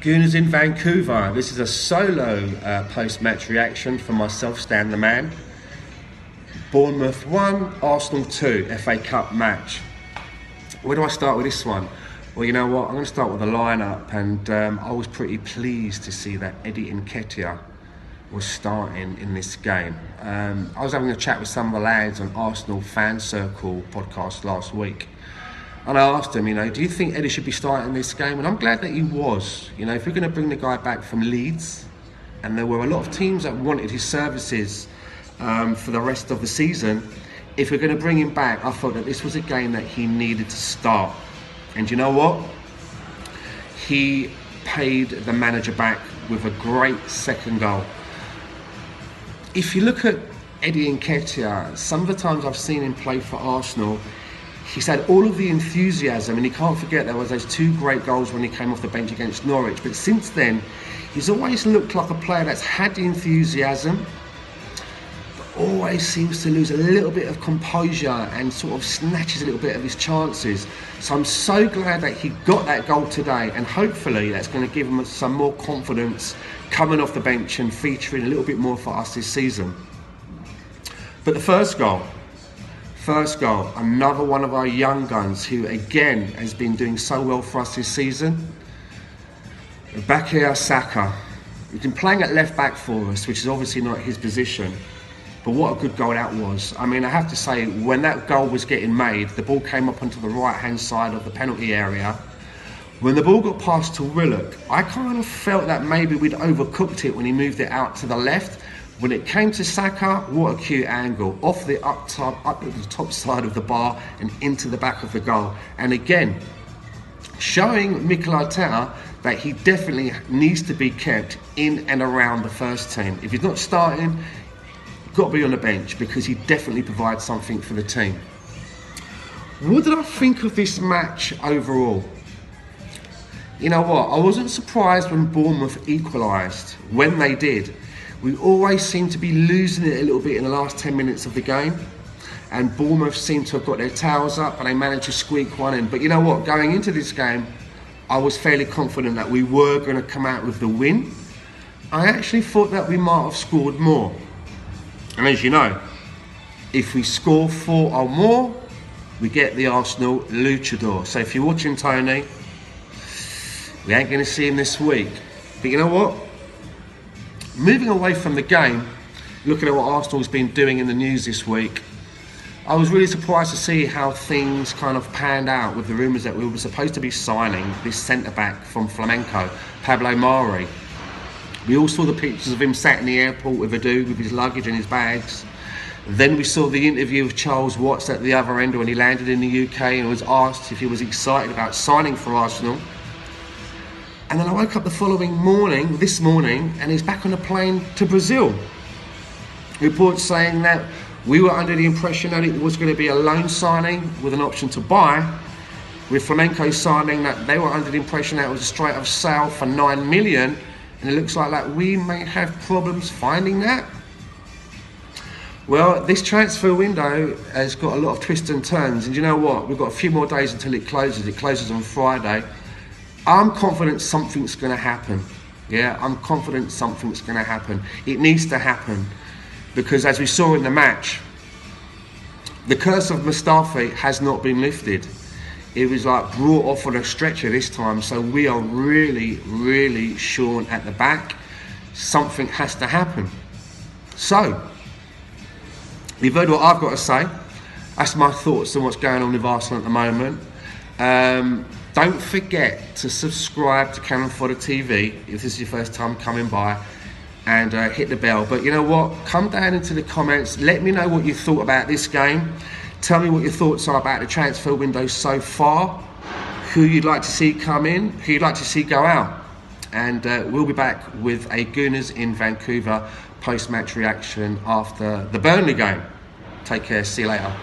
Gooners in Vancouver. This is a solo post-match reaction from myself, Stan the Man. Bournemouth 1, Arsenal 2, FA Cup match. Where do I start with this one? Well, you know what, I'm going to start with the lineup, and I was pretty pleased to see that Saka and Nketiah was starting in this game. I was having a chat with some of the lads on Arsenal Fan Circle podcast last week, and I asked him, do you think Eddie should be starting this game? And I'm glad that he was. If you're going to bring the guy back from Leeds, and there were a lot of teams that wanted his services for the rest of the season, if we're going to bring him back, I thought that this was a game that he needed to start. And you know what? He paid the manager back with a great second goal. If you look at Saka and Nketiah, some of the times I've seen him play for Arsenal, he's had all of the enthusiasm, and you can't forget there was those 2 great goals when he came off the bench against Norwich. But since then, he's always looked like a player that's had the enthusiasm, but always seems to lose a little bit of composure and sort of snatches a little bit of his chances. So I'm so glad that he got that goal today, and hopefully that's going to give him some more confidence coming off the bench and featuring a little bit more for us this season. But the first goal, another one of our young guns who again has been doing so well for us this season. Back here, Saka. He's been playing at left back for us, which is obviously not his position. But what a good goal that was. I have to say, when that goal was getting made, the ball came up onto the right-hand side of the penalty area. When the ball got past to Willock, I kind of felt that maybe we'd overcooked it when he moved it out to the left. When it came to Saka, what a cute angle. Off the up at the top side of the bar and into the back of the goal. And again, showing Nketiah that he definitely needs to be kept in and around the first team. If he's not starting, got to be on the bench, because he definitely provides something for the team. What did I think of this match overall? You know what, I wasn't surprised when Bournemouth equalised. When they did, we always seem to be losing it a little bit in the last 10 minutes of the game, and Bournemouth seem to have got their tails up and they managed to squeak one in. But you know what, going into this game, I was fairly confident that we were going to come out with the win. I actually thought that we might have scored more. And as you know, if we score 4 or more, we get the Arsenal luchador. So if you're watching Tony, we ain't going to see him this week. But you know what? Moving away from the game, looking at what Arsenal's been doing in the news this week, I was really surprised to see how things kind of panned out with the rumours that we were supposed to be signing this centre-back from Flamenco, Pablo Mari. We all saw the pictures of him sat in the airport with a dude with his luggage and his bags. Then we saw the interview of Charles Watts at the other end when he landed in the UK and was asked if he was excited about signing for Arsenal. And then I woke up the following morning, this morning, and he's back on a plane to Brazil. Reports saying that we were under the impression that it was going to be a loan signing with an option to buy, with Flamenco signing that they were under the impression that it was a straight up sale for 9 million. And it looks like we may have problems finding that. Well, this transfer window has got a lot of twists and turns, and you know what? We've got a few more days until it closes. It closes on Friday. I'm confident something's going to happen. Yeah, I'm confident something's going to happen. It needs to happen, because as we saw in the match, the curse of Mustafi has not been lifted. It was like brought off on a stretcher this time, so we are really, really short at the back. Something has to happen. So, you've heard what I've got to say. That's my thoughts on what's going on with Arsenal at the moment. Don't forget to subscribe to Cannon Fodder TV if this is your first time coming by, and hit the bell. But you know what? Come down into the comments. Let me know what you thought about this game. Tell me what your thoughts are about the transfer window so far, who you'd like to see come in, who you'd like to see go out. And we'll be back with a Gooners in Vancouver post-match reaction after the Burnley game. Take care, see you later.